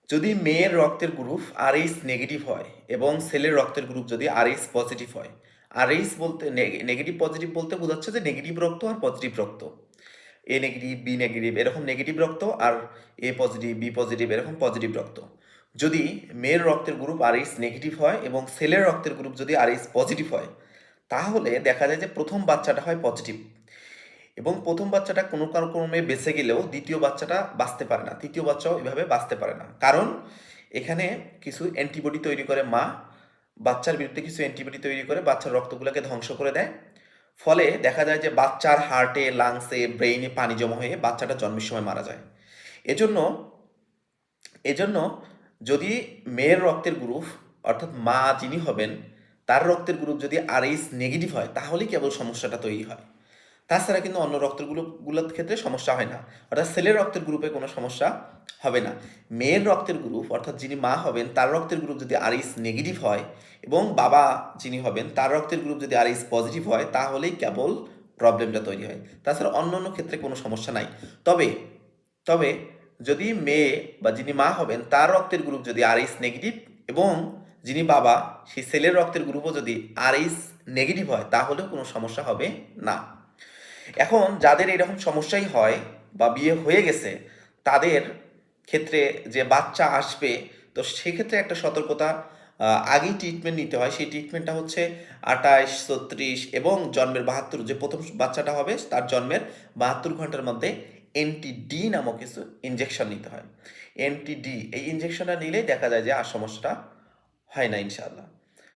যদি মেয়ের রক্তের গ্রুপ আরএইচ নেগেটিভ হয় এবং ছেলের রক্তের গ্রুপ যদি আরএইচ পজিটিভ হয়, আরএইচ বলতে নেগেটিভ পজিটিভ বলতে বোঝাচ্ছে যে নেগেটিভ রক্ত আর পজিটিভ রক্ত, এ নেগেটিভ বি নেগেটিভ এরকম নেগেটিভ রক্ত, আর এ পজিটিভ বি পজিটিভ এরকম পজিটিভ রক্ত। যদি মেয়ের রক্তের গ্রুপ আরএইচ নেগেটিভ হয় এবং ছেলের রক্তের গ্রুপ যদি আরএইচ পজিটিভ হয়, তাহলে দেখা যায় যে প্রথম বাচ্চাটা হয় পজিটিভ এবং প্রথম বাচ্চাটা কোনো ক্রমে বেঁচে গেলেও দ্বিতীয় বাচ্চাটা বাঁচতে পারে না, তৃতীয় বাচ্চাও এভাবে বাঁচতে পারে না। কারণ এখানে কিছু অ্যান্টিবডি তৈরি করে মা, বাচ্চার বিরুদ্ধে কিছু অ্যান্টিবডি তৈরি করে বাচ্চার রক্তগুলোকে ধ্বংস করে দেয়। ফলে দেখা যায় যে বাচ্চার হার্টে, লাংসে, ব্রেইনে পানি জমা হয়ে বাচ্চাটা জন্মের সময় মারা যায়। এজন্য এজন্য যদি মেয়ের রক্তের গ্রুপ অর্থাৎ মা যিনি হবেন তার রক্তের গ্রুপ যদি আরএইচ নেগেটিভ হয়, তাহলেই কেবল সমস্যাটা তৈরি হয়। তাছাড়া কিন্তু অন্য রক্তের গ্রুপগুলোর ক্ষেত্রে সমস্যা হয় না, অর্থাৎ ছেলের রক্তের গ্রুপে কোনো সমস্যা হবে না। মেয়ের রক্তের গ্রুপ অর্থাৎ যিনি মা হবেন তার রক্তের গ্রুপ যদি আরএইচ নেগেটিভ হয় এবং বাবা যিনি হবেন তার রক্তের গ্রুপ যদি আরএইচ পজিটিভ হয়, তাহলেই কেবল প্রবলেমটা তৈরি হয়। তাছাড়া অন্য অন্য ক্ষেত্রে কোনো সমস্যা নাই। তবে তবে যদি মেয়ে বা যিনি মা হবেন তার রক্তের গ্রুপ যদি আরএইচ নেগেটিভ এবং যিনি বাবা সেই ছেলের রক্তের গ্রুপও যদি আরএইচ নেগেটিভ হয়, তাহলেও কোনো সমস্যা হবে না। এখন যাদের এরকম সমস্যাই হয় বা বিয়ে হয়ে গেছে, তাদের ক্ষেত্রে যে বাচ্চা আসবে, তো সেক্ষেত্রে একটা সতর্কতা, আগেই ট্রিটমেন্ট নিতে হয়। সেই ট্রিটমেন্টটা হচ্ছে 28, 36 এবং জন্মের 72, যে প্রথম বাচ্চাটা হবে তার জন্মের 72 ঘন্টার মধ্যে এনটিডি নামক কিছু ইনজেকশন নিতে হয়। এনটিডি এই ইনজেকশনটা নিলেই দেখা যায় যে আর সমস্যাটা হয় না ইনশাআল্লাহ।